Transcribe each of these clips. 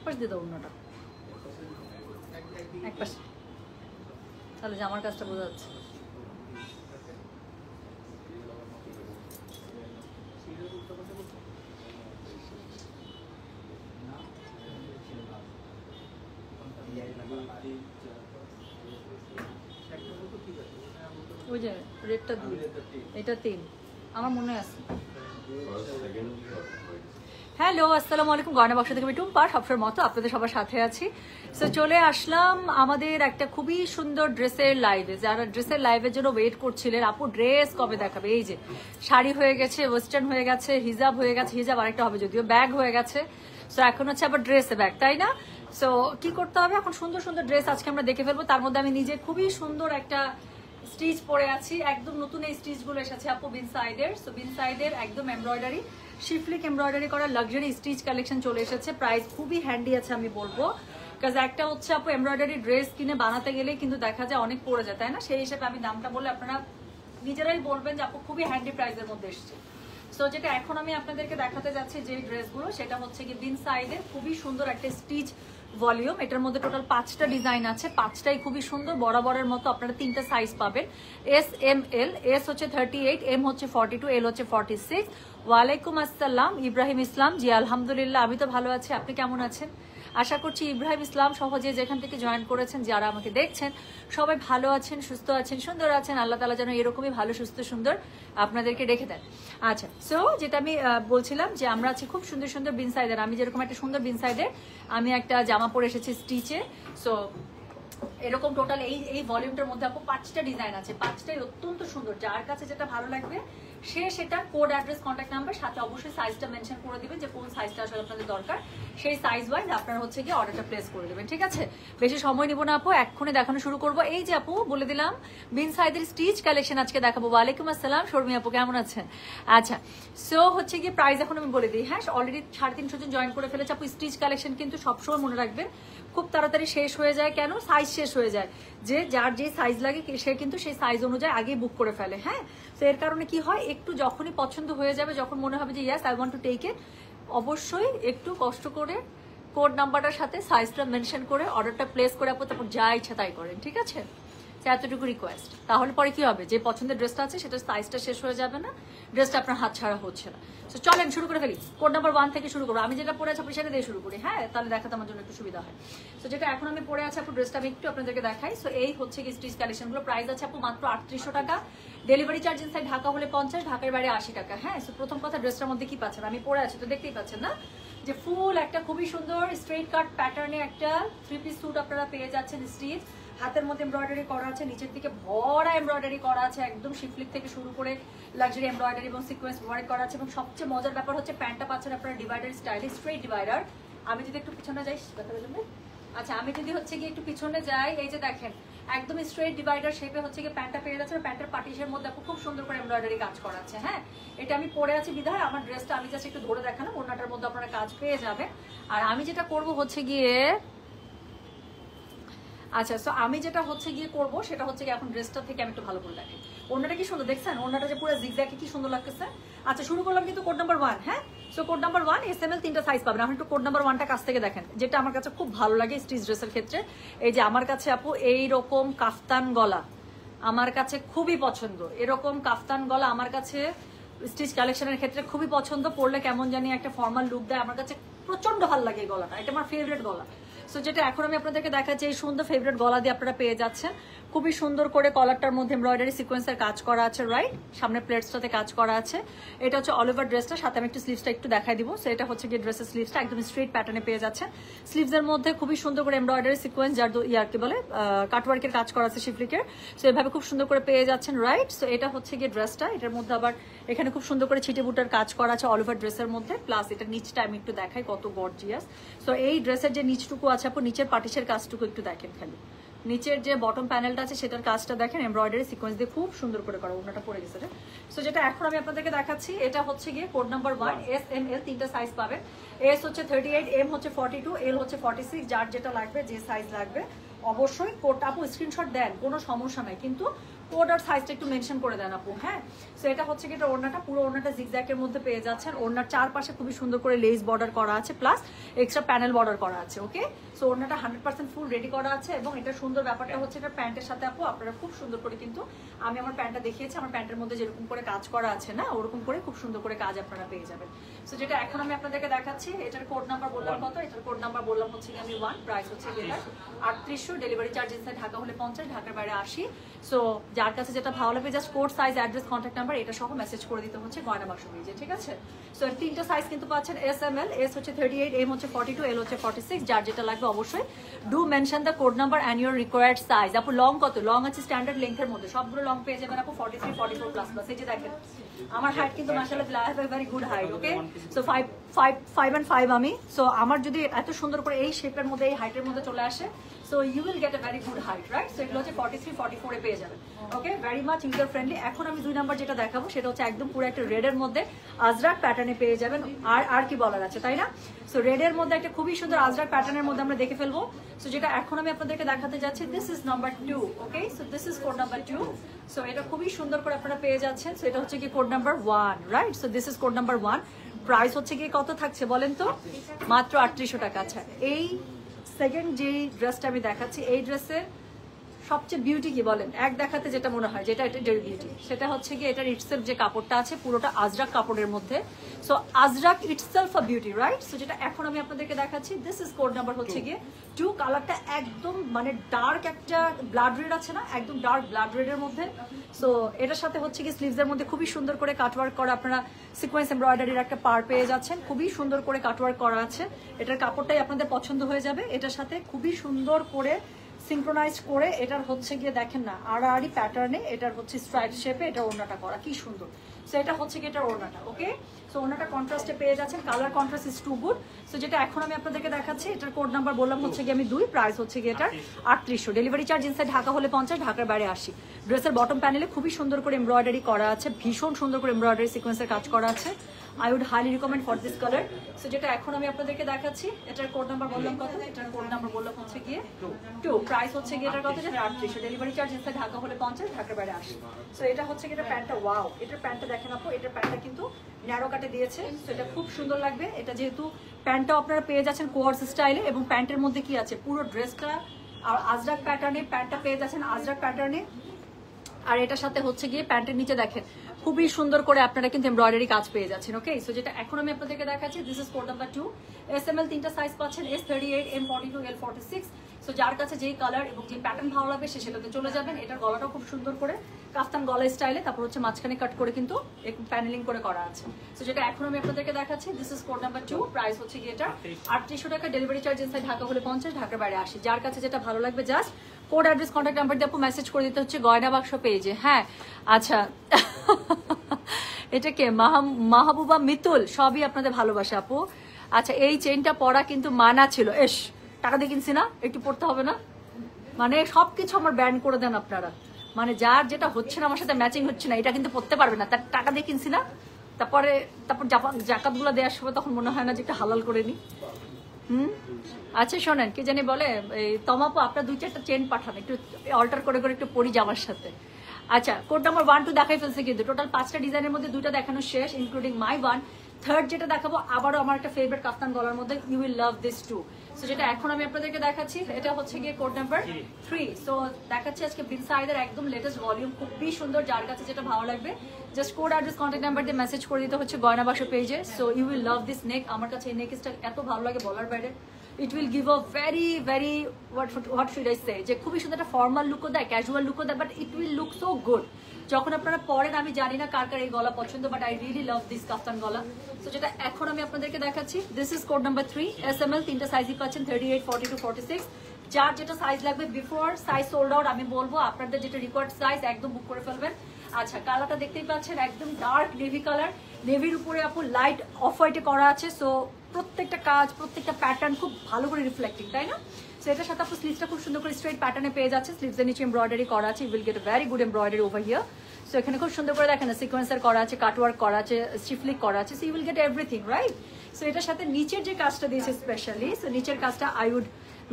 পাশ দিয়ে দাও অন্যটা, এক পাশে, তাহলে জামার কাজটা বোঝা যাচ্ছে। ওই যে রেডটা 2, এটা 3, আমার মনে আছে। হ্যালো, আসসালামু আলাইকুম। গয়না বাক্স থেকে আমি টুম্পা, সবসময়ের মতো আপনাদের সবার সাথে আছি। সো চলে আসলাম আমাদের একটা খুবই সুন্দর ড্রেসের লাইভে। যারা ড্রেসের লাইভের জন্য ওয়েট করছিলেন, আপু ড্রেস কবে দেখাবে? এই যে শাড়ি হয়ে গেছে, ওয়েস্টার্ন হয়ে গেছে, হিজাব হয়ে গেছে, হিজাব আরেকটা হবে যদিও, ব্যাগ হয়ে গেছে। সো এখন হচ্ছে আবার ড্রেসে ব্যাগ, তাই না? সো কি করতে হবে এখন? সুন্দর সুন্দর ড্রেস আজকে আমরা দেখে ফেলবো। তার মধ্যে আমি নিজে খুবই সুন্দর একটা স্টিচ পরে আছি, একদম নতুন এই স্টিচগুলো এসেছে আপু বিন সাইডের। সো বিন সাইডের একদম এমব্রয়ডারি, শিফলিক এমব্রয়ডারি করা লাক্সারি স্টিচ কালেকশন চলে এসেছে। প্রাইস খুবই হ্যান্ডি আছে আমি বলবো, কাজ একটা হচ্ছে আপু এমব্রয়ডারি ড্রেস কিনে বানাতে গেলে কিন্তু দেখা যায় অনেক পড়ে যায়, তাই না? সেই হিসেবে আমি দামটা বললে আপনারা নিজেরাই বলবেন যে আপু খুবই হ্যান্ডি প্রাইসের মধ্যে এসছে। সো যেটা এখন আমি আপনাদেরকে দেখাতে যাচ্ছি যে ড্রেসগুলো, সেটা হচ্ছে কি বিন সাইডের খুবই সুন্দর একটা স্টিচ ভলিউম। এটার মধ্যে টোটাল 5টা ডিজাইন আছে, 5টাই খুবই সুন্দর বরাবরের মতো। আপনারা 3টা সাইজ পাবেন, এস, এম, এল। এস হচ্ছে 38, এম হচ্ছে 42, এল হচ্ছে 46। ওয়ালাইকুম আসসালাম ইব্রাহিম ইসলাম। জি আলহামদুলিল্লাহ, আমি তো ভালো আছি, আপনি কেমন আছেন? আশা করছি ইব্রাহিম ইসলাম সহজে যেখান থেকে জয়েন করেছেন, যারা আমাকে দেখছেন সবাই ভালো আছেন, সুস্থ আছেন, সুন্দর আছেন। আল্লাহ তাআলা যেন এরকমই ভালো সুস্থ সুন্দর আপনাদেরকে রেখে দেন। আচ্ছা, সো যেটা আমি বলছিলাম যে আমরা আছি খুব সুন্দর সুন্দর বিন সাইডের। আমি যেরকম একটা সুন্দর বিন সাইডের আমি একটা জামা পরে এসেছি স্টিচে। সো এরকম টোটাল এই ভলিউমটার মধ্যে আপু 5টা ডিজাইন আছে, 5টাই অত্যন্ত সুন্দর। যার কাছে যেটা ভালো লাগবে সে সেটা কোড, অ্যাড্রেস, কন্ট্যাক্ট নাম্বার সাথে অবশ্যই সাইজটা মেনশন করে দিবেন যে কোন সাইজটা আসলে আপনাদের দরকার। সেই সাইজ ওয়াইজ আপনারা হচ্ছে গিয়ে অর্ডারটা প্লেস করে দেবেন, ঠিক আছে? বেশি সময় নিব না আপু, এক্ষুনি দেখানো শুরু করবো। এই যে আপু বলে দিলাম বিন সাইদের স্টিচ কালেকশন আজকে দেখাবো। ওয়ালাইকুম আসসালাম শর্মি আপু, কেমন আছেন? আচ্ছা, সো হচ্ছে গিয়ে প্রাইস এখন আমি বলে দিই। হ্যাঁ, অলরেডি 350 জন জয়েন করে ফেলেছে আপু। স্টিচ কালেকশন কিন্তু সবসময় মনে রাখবেন খুব তাড়াতাড়ি শেষ হয়ে যায়। কেন? সাইজ শেষ হয়ে যায়। যে যার যে সাইজ লাগে সে কিন্তু সেই সাইজ অনুযায়ী আগেই বুক করে ফেলে। হ্যাঁ, তো এর কারণে কি হয়, একটু যখনই পছন্দ হয়ে যাবে, যখন মনে হবে যে yes I want to take it, অবশ্যই একটু কষ্ট করে কোড নাম্বারটার সাথে সাইজটা মেনশন করে অর্ডারটা প্লেস করে আপু তারপর যা ইচ্ছা তাই করেন, ঠিক আছে? এতটুকু রিকোয়েস্ট। তাহলে পরে কি হবে, যে পছন্দের ড্রেসটা আছে সেটা সাইজটা শেষ হয়ে যাবে না, ড্রেসটা আপনার হাত ছাড়া হচ্ছে না। তো চলেন শুরু করে ফেলি। কোড নাম্বার 1 থেকে শুরু করবো। আমি যেটা পরে আছি আপনি সেটা দিয়ে শুরু করি, হ্যাঁ, তাহলে দেখাতে আমার জন্য একটু সুবিধা হয়। তো যেটা এখন আমি পরে আছি আপু, ড্রেসটা আমি একটু আপনাদেরকে দেখাই। সো এই হচ্ছে কি স্টিচ কালেকশনগুলো। প্রাইস আছে আপু মাত্র 3800 টাকা। ডেলিভারি চার্জ ইনসাইড ঢাকা হলে 50, ঢাকার বাইরে 80 টাকা। হ্যাঁ, সো প্রথম কথা ড্রেসটার মধ্যে কি পাচ্ছেন, আমি পরে আছি তো দেখতেই পাচ্ছেন না, যে ফুল একটা খুবই সুন্দর স্ট্রেট কাট প্যাটার্নে একটা 3 পিস স্যুট আপনারা পেয়ে যাচ্ছেন স্টিচ। হাতের মধ্যে এমব্রয়ডারি করা আছে, নিচের দিকে ভরা এমব্রয়ডারি করা আছে, একদম শিফলিক থেকে শুরু করে লাক্সারি এমব্রয়ডারি এবং সিকোয়েন্স ওয়ার্ক করা আছে। এবং সবচেয়ে মজার ব্যাপার হচ্ছে প্যান্টটা পাচ্ছেন আপনারা ডিভাইডার স্টাইলে, স্ট্রেট ডিভাইডার। আমি যদি একটু পিছনে যাই দেখার জন্য, আচ্ছা আমি যদি হচ্ছে গিয়ে একটু পিছনে যাই, এই যে দেখেন একদম স্ট্রেট ডিভাইডার শেপে হচ্ছে গিয়ে প্যান্টটা পেয়ে যাচ্ছে। প্যান্টের পাটিসের মধ্যে খুব সুন্দর করে এমব্রয়ডারি কাজ করা আছে। হ্যাঁ, এটা আমি পরে আছি বিধায় আমার ড্রেসটা আমি জাস্ট একটু ধরে দেখালাম, ওনাটার মধ্যে আপনারা কাজ পেয়ে যাবে। আর আমি যেটা করব হচ্ছে গিয়ে, আচ্ছা, সো আমি যেটা হচ্ছে গিয়ে করবো সেটা হচ্ছে গিয়ে এখন ড্রেসটা থেকে আমি একটু ভালো করে দেখি। ওড়নাটা কি সুন্দর দেখছেন, ওড়নাটা যে পুরো জিগজ্যাগে কি সুন্দর লাগতেছে। আচ্ছা শুরু করলাম কিন্তু কোড নাম্বার 1। হ্যাঁ, সো কোড নাম্বার 1 এসএমএল 3টা সাইজ পাবেন। এখন একটু কোড নাম্বার 1টা কাছ থেকে দেখেন, যেটা আমার কাছে খুব ভালো লাগে স্টিচ ড্রেসের ক্ষেত্রে। এই যে আমার কাছে আপু এইরকম কাফতান গলা আমার কাছে খুবই পছন্দ। এরকম কাফতান গলা আমার কাছে স্টিচ কালেকশনের ক্ষেত্রে খুবই পছন্দ। পরলে কেমন জানি একটা ফর্মাল লুক দেয়, আমার কাছে প্রচন্ড ভালো লাগে এই গলাটা, এটা আমার ফেভারিট গলা। সো যেটা এখন আমি আপনাদেরকে দেখাচ্ছি, এই সুন্দর ফেভারিট গলা দিয়ে আপনারা পেয়ে যাচ্ছেন। খুবই সুন্দর করে কলারটার মধ্যে এমব্রয়ডারি সিকোয়েন্সের কাজ করা আছে, রাইট, সামনে প্লেটসটাতে কাজ করা আছে। এটা হচ্ছে অল ওভার ড্রেসটা, সাথে আমি একটু স্লিভসটা একটু দেখাই দিব। সো এটা হচ্ছে গিয়ে ড্রেসের স্লিভসটা একদম স্ট্রেট প্যাটার্নে পেয়ে যাচ্ছেন। স্লিভসের মধ্যে খুবই সুন্দর করে এমব্রয়ডারি সিকোয়েন্স, যার ইয়ার কি বলে কাটওয়ার্কের কাজ করা আছে শিফলিকের। সো এভাবে খুব সুন্দর করে পেয়ে যাচ্ছেন, রাইট। সো এটা হচ্ছে গিয়ে ড্রেসটা, এটার মধ্যে আবার এখানে খুব সুন্দর করে ছিটে বুটার কাজ করা আছে অল ওভার ড্রেসের মধ্যে। প্লাস এটা নিচটা আমি একটু দেখাই কত গর্জিয়াস। সো এই ড্রেসের যে নিচটুকু আছে আপু, নিচের পাটিসের কাজটুকু একটু দেখেন, খালি নিচের যে বটম প্যানেলটা আছে সেটার কাজটা দেখেন, এমব্রয়ডারি সিকোয়েন্স দিয়ে খুব সুন্দর করে করা, ওনাটা পড়ে গেছে। সো যেটা এখন আমি আপনাদেরকে দেখাচ্ছি, এটা হচ্ছে গিয়ে code number 1 S M L 3টা সাইজ পাবেন। এস হচ্ছে 38, এম হচ্ছে 42, এল হচ্ছে 46। যার যেটা লাগবে, যে সাইজ লাগবে অবশ্যই কোড আপু স্ক্রিনশট দেন, কোনো সমস্যা নাই, কিন্তু কোড আর সাইজটা একটু মেনশন করে দেন আপু। হ্যাঁ, সো এটা হচ্ছে কি, এটা ওড়নাটা পুরো ওড়নাটা জিগজ্যাগের মধ্যে পেয়ে যাচ্ছেন। ওড়নার চারপাশে খুবই সুন্দর করে লেস বর্ডার করা আছে, প্লাস এক্সট্রা প্যানেল বর্ডার করা আছে। ওকে, সো ওড়নাটা 100% ফুল রেডি করা আছে এবং এটা সুন্দর ব্যাপারটা হচ্ছে এটা প্যান্টের সাথে আপু আপনারা খুব সুন্দর করে কিন্তু আমি আমার প্যান্টটা দেখিয়েছি, আমার প্যান্টের মধ্যে যেরকম করে কাজ করা আছে না ওরকম করে খুব সুন্দর করে কাজ আপনারা পেয়ে যাবেন। সো যেটা এখন আমি আপনাদেরকে দেখাচ্ছি, এটার কোড নাম্বার বললাম কত, এটার কোড নাম্বার বললাম হচ্ছে আমি 1, প্রাইস হচ্ছে এটা 3800, ডেলিভারি চার্জ ইনসাইড ঢাকা হলে 50, ঢাকার বাইরে 80। সো যার কাছে যেটা ভালো লাগবে just code, size, address, contact number এটা সহ মেসেজ করে দিতে হচ্ছে গয়না বাক্স পেজে, ঠিক আছে? সো এর 3টা সাইজ কিন্তু পাচ্ছেন, এস এম এল, এস হচ্ছে 38, এম হচ্ছে 42, এল হচ্ছে 46। যার যেটা লাগবে অবশ্যই do mention the code number and your required size. আপু লং কত? লং আছে স্ট্যান্ডার্ড লেন্থের মধ্যে, সবগুলো লং পেয়ে যাবেন আপু 43, 44 প্লাস প্লাস। এই যে দেখেন আমার হাইট কিন্তু মাশাআল্লাহ I have a very good height. Okay, so 5 and 5 আমি। সো আমার যদি এত সুন্দর করে এই শেপের মধ্যে এই হাইটের মধ্যে চলে আসে, so you will get a very good height, right? So এগুলো হচ্ছে 43, 44 এ পেয়ে যাবেন। Okay, very much user friendly. এখন আমি 2 নাম্বার যেটা দেখাবো সেটা হচ্ছে একদম পুরো একটা রেডের মধ্যে আজরাক প্যাটার্নে পেয়ে যাবেন। আর কি বলার আছে, তাই না? সো রেডের মধ্যে একটা খুবই সুন্দর আজরাক প্যাটার্নের মধ্যে আমরা দেখে ফেলবো। সো যেটা এখন আমি আপনাদেরকে দেখাতে যাচ্ছি, this is number 2। Okay, so this is code number 2। So এটা খুবই সুন্দর করে আপনারা পেয়ে যাচ্ছেন। সো এটা হচ্ছে কি code number 1, right? So this is code number 1। Price হচ্ছে কি কত থাকছে বলেন তো? মাত্র 3800 টাকা। আচ্ছা, এই সেকেন্ড যে ড্রেসটা আমি দেখাচ্ছি, এই ড্রেসের সবচেয়ে বিউটি কি বলেন? এক দেখাতে যেটা মনে হয় যেটা এটা বিউটি, সেটা হচ্ছে কি এটার ইটসেলফ যে কাপড়টা আছে পুরোটা আজরাক কাপড়ের মধ্যে। সো আজরাক ইটসেলফ আ বিউটি, রাইট? সো যেটা এখন আমি আপনাদেরকে দেখাচ্ছি, দিস ইজ কোড নাম্বার হচ্ছে গিয়ে 2। কালারটা একদম মানে ডার্ক একটা ব্লাড রেড আছে না, একদম ডার্ক ব্লাড রেডের মধ্যে। সো এটার সাথে হচ্ছে কি স্লিভসের মধ্যে খুবই সুন্দর করে কাটওয়ার্ক করা আপনারা সিকোয়েন্স এমব্রয়ডারির একটা পার পেয়ে যাচ্ছেন, খুবই সুন্দর করে কাটওয়ার্ক করা আছে। এটার কাপড়টাই আপনাদের পছন্দ হয়ে যাবে। এটার সাথে খুবই সুন্দর করে সিনক্রোনাইজ করে এটার হচ্ছে গিয়ে দেখেন না আড়াআড়ি প্যাটার্নে এটার হচ্ছে স্ট্রাইপ শেপে এটা ওড়নাটা করা, কি সুন্দর। সো এটা হচ্ছে কি এটার ওড়নাটা। ওকে, সো ওড়নাটা কন্ট্রাস্টে পেয়ে যাচ্ছেন, colour contrast is too good. So যেটা এখন আমি আপনাদেরকে দেখাচ্ছি, এটার কোড নাম্বার বললাম হচ্ছে গিয়ে আমি 2, প্রাইস হচ্ছে গিয়ে এটার 3800, ডেলিভারি চার্জ ইনসাইড ঢাকা হলে 50, ঢাকার বাইরে 80। ড্রেসের বটম প্যানেলে খুবই সুন্দর করে এমব্রয়ডারি করা আছে, ভীষণ সুন্দর করে এমব্রয়ডারি সিকোয়েন্সের কাজ করা আছে। I would highly recommend for this colour. So যেটা এখন আমি আপনাদেরকে দেখাচ্ছি, এটার কোড নাম্বার বললাম কত, এটার কোড নাম্বার বললাম হচ্ছে গিয়ে 2, প্রাইস হচ্ছে গিয়ে এটার কত, যেটা 3800, ডেলিভারি চার্জ ইনসাইড ঢাকা হলে 50, ঢাকার বাইরে 80। সো এটা হচ্ছে গিয়ে প্যান্টটা, ওয়াও, এটার প্যান্টটা দেখেন আপু, এটার প্যান্টটা কিন্তু ন্যারো কাটে দিয়েছে। সো এটা খুব সুন্দর লাগবে। এটা যেহেতু প্যান্টটাও আপনারা পেয়ে যাচ্ছেন কোয়ার্স স্টাইলে এবং প্যান্টের মধ্যে কি আছে পুরো ড্রেসটা আর আজরাক প্যাটার্নে, প্যান্টটা পেয়ে যাচ্ছেন আজরাক প্যাটার্নে। আর এটার সাথে হচ্ছে গিয়ে প্যান্টের নিচে দেখেন খুবই সুন্দর করে আপনারা কিন্তু এমব্রয়ডারি কাজ পেয়ে যাচ্ছেন। ওকে, সো যেটা এখন আমি আপনাদেরকে দেখাচ্ছি, this is code number 2। S M L 3টা সাইজ পাচ্ছেন, এস 38, এম 42, এল 46। সো যার কাছে যেই কালার এবং যে প্যাটার্ন ভালো লাগবে সে সেটাতে চলে যাবেন। এটার গলাটাও খুব সুন্দর করে কাফতান গলা স্টাইলে, তারপর হচ্ছে মাঝখানে কাট করে কিন্তু একটু প্যানেলিং করে করা আছে। সো যেটা এখন আমি আপনাদেরকে দেখাচ্ছি, this is code number 2, price হচ্ছে গিয়ে এটা 3800 টাকা, ডেলিভারি চার্জ ইনসাইড ঢাকা হলে 50, ঢাকার বাইরে 80। যার কাছে যেটা ভালো লাগবে just code, address, contact number দিয়ে আপু মেসেজ করে দিতে হচ্ছে গয়না বাক্স পেজে। হ্যাঁ, আচ্ছা এটা কে মাহবুবা মিতুল, সবই আপনাদের ভালোবাসা আপু। আচ্ছা, এই চেইনটা পরা কিন্তু মানা ছিল, এস টাকা দিয়ে কিনছি না, একটু পড়তে হবে না? মানে সবকিছু আমার ব্যান্ড করে দেন আপনারা, মানে যার যেটা হচ্ছে না আমার সাথে ম্যাচিং হচ্ছে না এটা কিন্তু পড়তে পারবে না, তার টাকা দিয়ে কিনছি না। তারপর জাকাত গুলা দেওয়ার সময় তখন মনে হয় না যে একটু হালাল করে নি। আচ্ছা শোনেন, কি জানি বলে এই তমাপু, আপনার 2-4টা চেন পাঠান, একটু অল্টার করে করে একটু পরি জামার সাথে। আচ্ছা, কোড নাম্বার 1, 2 দেখাই ফেলছে কিন্তু টোটাল 5টা ডিজাইনের মধ্যে 2টা দেখানো শেষ, ইনক্লুডিং মাই ওয়ান। থার্ড যেটা দেখাবো আবারও আমার একটা ফেভারিট কাফতান গলার মধ্যে, you will love this too. So যেটা এখন আমি আপনাদেরকে দেখাচ্ছি, এটা হচ্ছে গিয়ে কোড নাম্বার 3। সো দেখাচ্ছি আজকে বিন সাইদের একদম লেটেস্ট ভলিউম, খুবই সুন্দর। যার কাছে যেটা ভালো লাগবে just code, address, contact number দিয়ে মেসেজ করে দিতে হচ্ছে গয়না বাক্স পেজে। So you will love this neck. আমার কাছে এই নেকটা এত ভালো লাগে বলার বাইরে। It will give a very what should I say, যে খুবই সুন্দর একটা ফর্মাল লুকও দেয়, ক্যাজুয়াল লুকও দেয়, but it will look so good যখন আপনারা পরেন। আমি জানি না কার কার এই গলা পছন্দ, but I really love this kaftan গলা। সো যেটা এখন আমি আপনাদেরকে দেখাচ্ছি, this is code number 3, S M L 3টা সাইজই পাচ্ছেন, 38, 42, 46। যার যেটা সাইজ লাগবে বিফোর সাইজ সোল্ড আউট, আমি বলবো আপনাদের যেটা রিকোয়ার্ড সাইজ একদম বুক করে ফেলবেন। আচ্ছা, কালারটা দেখতেই পাচ্ছেন একদম ডার্ক নেভি কালার, নেভির উপরে আপু লাইট অফ হোয়াইটে করা আছে। সো প্রত্যেকটা কাজ, প্রত্যেকটা প্যাটার্ন খুব ভালো করে রিফ্লেক্টিং, তাই না? সো এটার সাথে আপু স্লিভসটা খুব সুন্দর করে স্ট্রেট প্যাটার্নে পেয়ে যাচ্ছে, স্লিভসের নিচে এমব্রয়ডারি করা আছে, you will get very good embroidery over here. So এখানে খুব সুন্দর করে দেখেন সিকোয়েন্সার করা আছে, কাটওয়ার্ক করা আছে, স্টিফলিক করা আছে। So you will get everything, right? So এটার সাথে নিচের যে কাজটা দিয়েছে স্পেশালি, সো নিচের কাজটা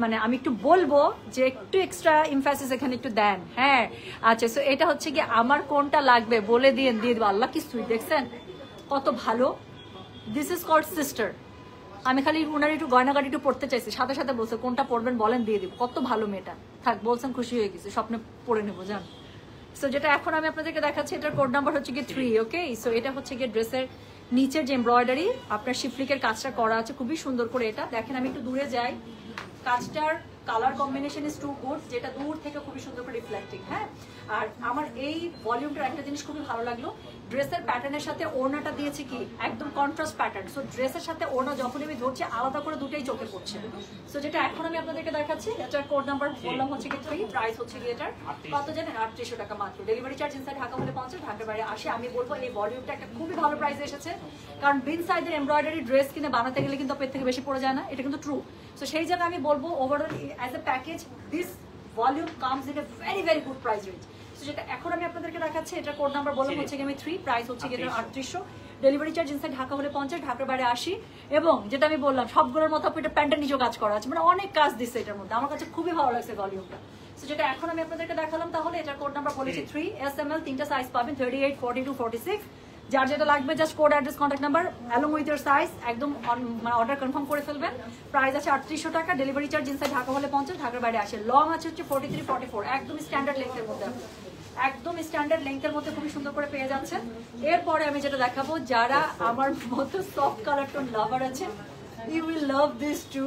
মানে আমি একটু বলবো যে একটু এক্সট্রা ইমফ্যাসিস এখানে একটু দেন। হ্যাঁ, আচ্ছা, সো এটা হচ্ছে কি আমার কোনটা লাগবে বলে দিয়ে দেবো। আল্লাহ কি সুইট, দেখছেন কত ভালো। দিস ইজ কল্ড সিস্টার, আমি খালি ওনার একটু গয়নাগাটি একটু পড়তে চাইছি, সাথে সাথে বলছে কোনটা পড়বেন বলেন দিয়ে দিব। কত ভালো মেয়েটা, থাক বলছেন খুশি হয়ে গেছে, স্বপ্নে পড়ে নেবো জান। সো যেটা এখন আমি আপনাদেরকে দেখাচ্ছি এটার কোড নাম্বার হচ্ছে গিয়ে 3, ওকে। সো এটা হচ্ছে গিয়ে ড্রেসের নিচের যে এমব্রয়ডারি আপনার শিফলিকের কাজটা করা আছে খুবই সুন্দর করে। এটা দেখেন, আমি একটু দূরে যাই, কাজটার colour combination is too good, যেটা দূর থেকে খুবই সুন্দর করে রিফ্লেক্টিং। হ্যাঁ, আর আমার এই ভলিউমটার একটা জিনিস খুবই ভালো লাগলো, ড্রেসের প্যাটার্নের সাথে ওড়নাটা দিয়েছে কি একদম কন্ট্রাস্ট প্যাটার্ন। সো ড্রেসের সাথে ওড়না যখন আমি ধরছি আলাদা করে দুটোই চোখে পড়ছে। সো যেটা এখন আমি আপনাদেরকে দেখাচ্ছি এটার কোড নাম্বার বললাম হচ্ছে কি 3, প্রাইস হচ্ছে কি এটার কত জানেন 3800 টাকা মাত্র। ডেলিভারি চার্জ ইনসাইড ঢাকা হলে 50, ঢাকার বাইরে 80। আমি বলবো এই ভলিউমটা একটা খুবই ভালো প্রাইসে এসেছে, কারণ বিন সাইজের এমব্রয়ডারি ড্রেস কিনে বানাতে গেলে কিন্তু এর থেকে বেশি পড়ে যায় না, এটা কিন্তু ট্রু। সো সেই জায়গায় আমি বলবো overall as a package this volume comes in a very very good price range. So যেটা এখন আমি আপনাদেরকে দেখাচ্ছি এটার কোড নাম্বার বললাম হচ্ছে কি আমি 3, প্রাইস হচ্ছে কি এটা 3800। ডেলিভারি চার্জ ইনসাইড ঢাকা হলে 50, ঢাকার বাইরে 80। এবং যেটা আমি বললাম সবগুলোর মতো এটা প্যান্টের নিচেও কাজ করা আছে, মানে অনেক কাজ দিচ্ছে এটার মধ্যে, আমার কাছে খুবই ভালো লাগছে ভলিউমটা। সো যেটা এখন আমি আপনাদেরকে দেখালাম, তাহলে এটার কোড নাম্বার বলেছি 3, SML 3টা সাইজ পাবেন 38, 42, 46। যার যেটা লাগবে just code address contact number along with year size একদম মানে অর্ডার কনফার্ম করে ফেলবেন। প্রাইস আছে 3800 টাকা, ডেলিভারি চার্জ ইনসাইড ঢাকা হলে 50, ঢাকার বাইরে আসে। লং আছে হচ্ছে 43, 44, একদম স্ট্যান্ডার্ড লেন্থের মধ্যে, একদম স্ট্যান্ডার্ড লেন্থের মধ্যে খুবই সুন্দর করে পেয়ে যাচ্ছেন। এরপরে আমি যেটা দেখাবো, যারা আমার মতো সফট কালার টোন লাভার আছে, you will love this too.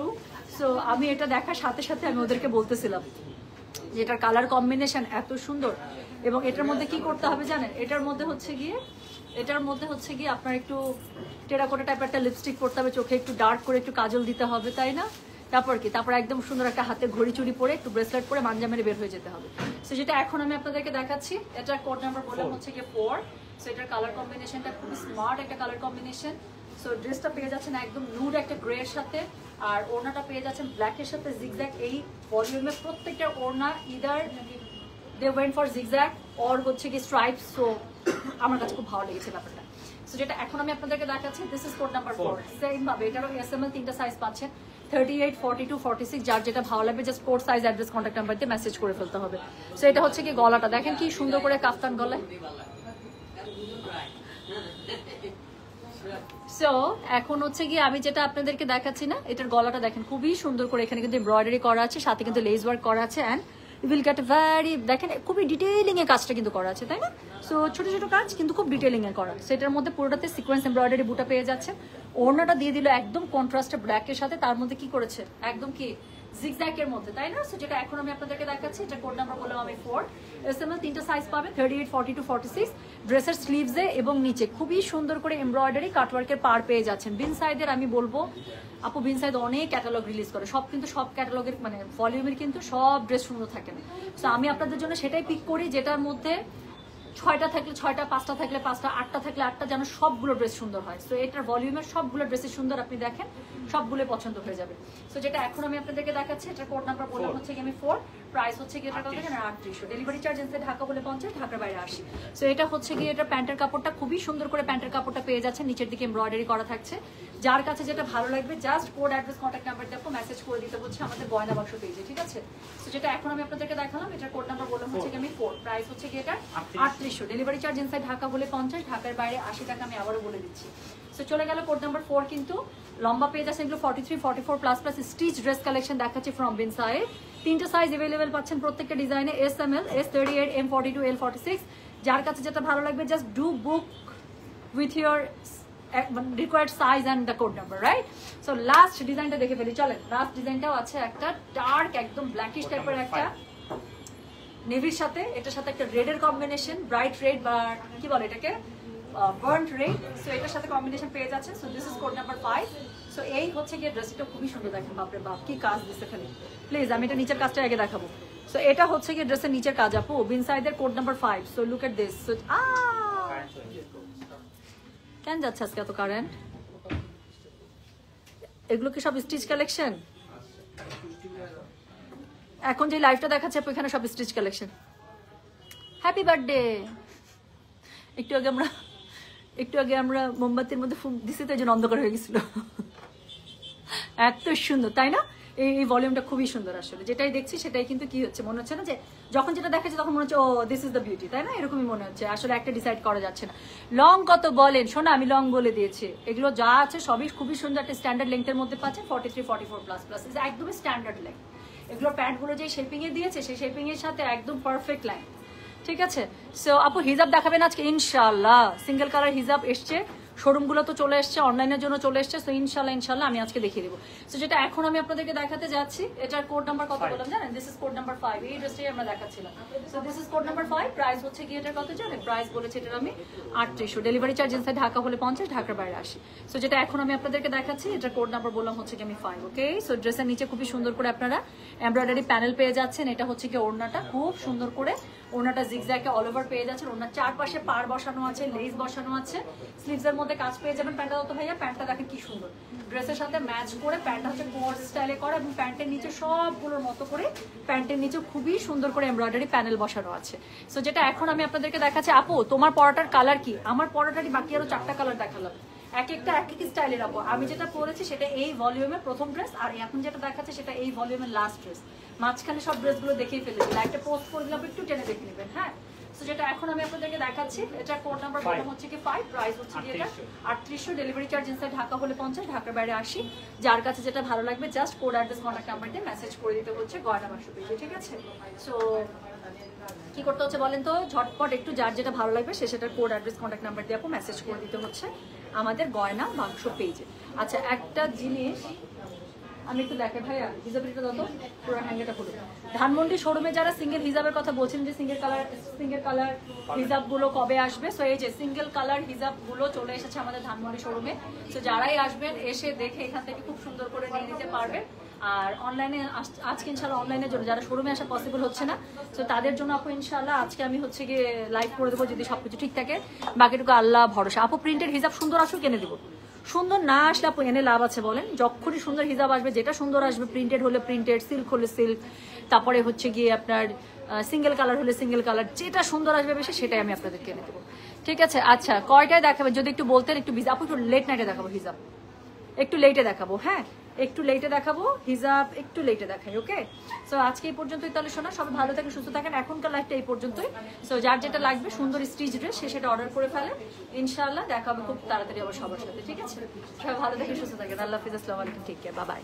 So আমি এটা দেখার সাথে সাথে আমি ওদেরকে বলতেছিলাম যে এটার কালার কম্বিনেশন এত সুন্দর, এবং এটার মধ্যে কি করতে হবে জানেন, এটার মধ্যে হচ্ছে গিয়ে আপনার একটু টেরাকোটা টাইপের একটা লিপস্টিক পরতে হবে, চোখে একটু ডার্ক করে একটু কাজল দিতে হবে, তাই না? তারপর একদম সুন্দর একটা হাতে ঘড়ি চুড়ি পরে একটু ব্রেসলেট পরে মাঞ্জা মেরে বের হয়ে যেতে হবে। সো যেটা এখন আমি আপনাদেরকে দেখাচ্ছি এটার কোড নাম্বার বললাম হচ্ছে গিয়ে 4। সো এটার কালার কম্বিনেশনটা খুবই স্মার্ট একটা কালার কম্বিনেশন। সো ড্রেসটা পেয়ে যাচ্ছেন একদম নুড একটা গ্রে এর সাথে, আর ওড়নাটা পেয়ে যাচ্ছেন ব্ল্যাকের সাথে জিগজ্যাগ। এই ভলিউমের প্রত্যেকটা ওড়না either they went for zigzag or হচ্ছে কি স্ট্রাইপস। সো আমার কাছে খুব ভালো লেগেছে ব্যাপারটা। সো যেটা এখন আমি আপনাদেরকে দেখাচ্ছি this is code number 4। Same ভাবে এটারও SML 3টা সাইজ পাচ্ছেন 38, 42, 46। যার যেটা ভালো লাগবে just code size address contact number দিয়ে মেসেজ করে ফেলতে হবে। সো এটা হচ্ছে কি গলাটা দেখেন কি সুন্দর করে কাফতান গলায়। সো এখন হচ্ছে গিয়ে আমি যেটা আপনাদেরকে দেখাচ্ছি না, এটার গলাটা দেখেন খুবই সুন্দর করে, এখানে কিন্তু এমব্রয়ডারি করা আছে, সাথে কিন্তু লেস ওয়ার্ক করা আছে, and you will get very, দেখেন খুবই ডিটেইলিং এ কাজটা কিন্তু করা আছে, তাই না? সো ছোট ছোট কাজ কিন্তু খুব ডিটেইলিং এ করা। সেটার মধ্যে পুরোটাতে সিকোয়েন্স এমব্রয়ডারি বুটা পেয়ে যাচ্ছে। ওড়নাটা দিয়ে দিল একদম কন্ট্রাস্টে ব্ল্যাক এর সাথে, তার মধ্যে কি করেছে একদম কি জিগজ্যাগ এর মধ্যে, তাই না? সো যেটা এখন আমি আপনাদেরকে দেখাচ্ছি এটা কোড নাম্বার বললাম আমি 4। SML 3টা সাইজ পাবেন 38, 42, 46। ড্রেসের স্লিভসে এবং নিচে খুবই সুন্দর করে এমব্রয়ডারি কাটওয়ার্কের পার পেয়ে যাচ্ছেন। বিন সাইদের আমি বলবো আপু বিন সাইদ অনেক ক্যাটালগ রিলিজ করে, সব কিন্তু সব ক্যাটালগের মানে ভলিউমের কিন্তু সব ড্রেস সুন্দর থাকে না। সো আমি আপনাদের জন্য সেটাই পিক করি যেটার মধ্যে 6টা থাকলে 6টা, 5টা থাকলে 5টা, 8টা থাকলে 8টা, যেন সবগুলো ড্রেস সুন্দর হয়। সো এটার ভলিউমের সবগুলো ড্রেসই সুন্দর, আপনি দেখেন সবগুলো পছন্দ হয়ে যাবে। সো যেটা এখন আমি আপনাদেরকে দেখাচ্ছি এটার কোড নাম্বার বললাম হচ্ছে কি আমি 4, প্রাইস হচ্ছে কি এটার কত জানেন 3800। ডেলিভারি চার্জ ইনসাইড ঢাকা বলে 50, ঢাকার বাইরে 80। সো এটা হচ্ছে কি এটা প্যান্টের কাপড়টা খুবই সুন্দর করে প্যান্টের কাপড়টা পেয়ে যাচ্ছে, নিচের দিকে এমব্রয়ডারি করা থাকছে। যার কাছে যেটা ভালো লাগবে just code address contact number দেখো মেসেজ করে দিতে হচ্ছে আমাদের গয়না বাক্স পেজে, ঠিক আছে? সো যেটা এখন আমি আপনাদেরকে দেখালাম এটার কোড নাম্বার বললাম হচ্ছে কি আমি 4, প্রাইস হচ্ছে কি এটা 3800। ডেলিভারি চার্জ ইনসাইড ঢাকা বলে 50, ঢাকার বাইরে 80 টাকা, আমি আবারও বলে দিচ্ছি। সো চলে গেল কোড নাম্বার 4, কিন্তু লম্বা পেজ আছে এগুলো 43, 44 plus plus stitch dress collection দেখাচ্ছি ফ্রম বিন সাইড। 3টা সাইজ अवेलेबल পাচ্ছেন প্রত্যেকটা ডিজাইনে, SML, S38, M42, L46। যার কাছে যেটা ভালো লাগবে just do book with your required size and the code number, right? So last ডিজাইনটা দেখে ফেলি, চলেন। লাস্ট ডিজাইনটাও আছে একটা ডার্ক একদম ব্ল্যাকিশ টাইপের একটা নেভির সাথে, এটার সাথে একটা রেডের কম্বিনেশন, ব্রাইট রেড বা কি বলে এটাকে বার্ন্ট রেড। সো এটার সাথে কম্বিনেশন পেয়ে যাচ্ছে। So this is code number 5। So এই হচ্ছে গিয়ে ড্রেসটা খুবই সুন্দর, দেখেন বাপরে বাপ কি কাজ দিচ্ছে খালি। প্লিজ আমি এটা নিচের কাজটা আগে দেখাবো। সো এটা হচ্ছে গিয়ে ড্রেসের নিচের কাজ আপু, বিন সাইদের code number 5। So look at this. So কেন যাচ্ছে আজকে এত কারেন্ট? এগুলো কি সব স্টিচ কালেকশন? এখন যে লাইভটা দেখাচ্ছে আপু এখানে সব স্টিচ কালেকশন। Happy birthday. একটু আগে আমরা মোমবাতির মধ্যে ফুক দিছি তো এই জন্য অন্ধকার হয়ে গেছিল। এত সুন্দর তাই না? এই ভলিউমটা খুবই সুন্দর আসলে, যেটাই দেখছি সেটাই কিন্তু কি হচ্ছে মনে হচ্ছে না যে যখন যেটা দেখাচ্ছে তখন মনে হচ্ছে ও দিস ইজ দ্য বিউটি, তাই না? এরকমই মনে হচ্ছে, আসলে একটা ডিসাইড করা যাচ্ছে না। লং কত বলেন? শোনা আমি লং বলে দিয়েছি, এগুলো যা আছে সবই খুবই সুন্দর একটা স্ট্যান্ডার্ড লেন্থের মধ্যে পাচ্ছেন, 43, 44 প্লাস প্লাস, একদমই স্ট্যান্ডার্ড লেন্থ। এগুলো প্যান্টগুলো যে শেপিং এ দিয়েছে সেই শেপিং এর সাথে একদম পারফেক্ট লাইন, ঠিক আছে? সো আপু হিজাব দেখাবেন আজকে ইনশাআল্লাহ, সিঙ্গেল কালার হিজাব এসছে, শোরুমগুলো তো চলে এসছে, অনলাইনের জন্য চলে এসছে, সো ইনশাআল্লাহ আমি আজকে দেখিয়ে দেবো। সো যেটা এখন আমি আপনাদেরকে দেখাতে যাচ্ছি, এটার কোড নাম্বার কত বললাম জানেন? দিস ইজ কোড নাম্বার 5, এই ড্রেসটাই আমরা দেখাচ্ছিলাম। So this is code number 5, price হচ্ছে কি এটার কত জানেন? প্রাইস বলেছে এটার আমি 3800, ডেলিভারি চার্জ ইনসাইড ঢাকা হলে 50, ঢাকার বাইরে 80। সো যেটা এখন আমি আপনাদেরকে দেখাচ্ছি এটার কোড নাম্বার বললাম হচ্ছে কি আমি 5, ওকে? সো ড্রেসের নিচে খুবই সুন্দর করে আপনারা এমব্রয়ডারি প্যানেল পেয়ে যাচ্ছেন, এটা হচ্ছে কি ওড়নাটা, খুব সুন্দর করে ওড়নাটা জিগজ্যাগে অল ওভার পেয়ে যাচ্ছেন, ওড়নার চারপাশে পার বসানো আছে, লেস বসানো আছে, স্লিভস এর মধ্যে কাজ পেয়ে যাবেন। প্যান্টটা তো ভাইয়া, প্যান্টটা দেখেন কি সুন্দর, ড্রেসের সাথে ম্যাচ করে প্যান্টটা হচ্ছে কোট স্টাইলে করা, এবং প্যান্টের নিচে সবগুলোর মতো করে প্যান্টের নিচে খুবই সুন্দর করে এমব্রয়ডারি প্যানেল বসানো আছে। সো যেটা এখন আমি আপনাদেরকে দেখাচ্ছি, আপু তোমার পরাটার কালার কি? আমার পরাটারই বাকি আরো 4টা কালার দেখালাম, এক একটা এক এক স্টাইলের। আপু আমি যেটা পরেছি সেটা এই ভলিউমের প্রথম ড্রেস, আর এখন যেটা দেখাচ্ছে সেটা এই ভলিউমের লাস্ট ড্রেস। মাঝখানে সব ড্রেসগুলো দেখিয়ে ফেলেছি, লাইভটা পোস্ট করে দিলাম, একটু টেনে দেখে নেবেন। হ্যাঁ, সো যেটা এখন আমি আপনাদেরকে দেখাচ্ছি এটা কোড নাম্বার বললাম হচ্ছে কি 5, প্রাইস হচ্ছে কি এটা 3800, ডেলিভারি চার্জ ইনসাইড ঢাকা হলে 50, ঢাকার বাইরে 80। যার কাছে যেটা ভালো লাগবে just code address contact number দিয়ে মেসেজ করে দিতে হচ্ছে গয়না বাক্স পেজে, ঠিক আছে? সো কি করতে হচ্ছে বলেন তো, ঝটপট একটু যার যেটা ভালো লাগবে সে সেটার কোড অ্যাড্রেস কন্টাক্ট নাম্বার দিয়ে আপু মেসেজ করে দিতে হচ্ছে আমাদের গয়না বাক্স পেজে। আচ্ছা একটা জিনিস আমি একটু দেখে ভাইয়া, হিজাবের দাও তো, পুরো হ্যাঙ্গাটা খুলে। ধানমন্ডি শোরুমে যারা সিঙ্গেল হিজাবের কথা বলছেন যে সিঙ্গেল কালার হিজাব গুলো কবে আসবে, সো এই যে সিঙ্গেল কালার হিজাব গুলো চলে এসেছে আমাদের ধানমন্ডি শোরুমে। সো যারাই আসবেন এসে দেখে এখান থেকে খুব সুন্দর করে নিয়ে নিতে পারবেন। আর অনলাইনে আজকে ইনশাল্লাহ অনলাইনের জন্য যারা শোরুমে আসা পসিবল হচ্ছে না, তো তাদের জন্য আপু ইনশাল্লাহ আজকে আমি হচ্ছে গিয়ে লাইভ করে দেবো যদি সবকিছু ঠিক থাকে, বাকিটুকু আল্লাহ ভরসা। আপু প্রিন্টেড হিজাব সুন্দর আসুক এনে দেবো, সুন্দর না আসলে আপু এনে লাভ আছে বলেন? যখনই সুন্দর হিজাব আসবে, যেটা সুন্দর আসবে, প্রিন্টেড হলে প্রিন্টেড, সিল্ক হলে সিল্ক, তারপরে হচ্ছে গিয়ে আপনার সিঙ্গেল কালার হলে সিঙ্গেল কালার, যেটা সুন্দর আসবে বেশি সেটাই আমি আপনাদেরকে এনে দেবো, ঠিক আছে? আচ্ছা কয়টায় দেখাবেন যদি একটু বলতেন, একটু আপু একটু লেট নাইটে দেখাবো হিজাব, একটু লেটে দেখাবো, হ্যাঁ একটু লেটে দেখাবো হিজাব, একটু লেটে দেখাই, ওকে? সো আজকে এই পর্যন্তই তাহলে শোনা, সবাই ভালো থাকেন, সুস্থ থাকেন, এখনকার লাইফটা এই পর্যন্তই। সো যার যেটা লাগবে সুন্দর স্টিচ ড্রেস সে সেটা অর্ডার করে ফেলে, ইনশাআল্লাহ দেখা হবে খুব তাড়াতাড়ি আবার সবার সাথে, ঠিক আছে? সবাই ভালো থাকেন, সুস্থ থাকেন, আল্লাহ হাফিজ, আসসালামু আলাইকুম, টেক কেয়ার, বাই বাই।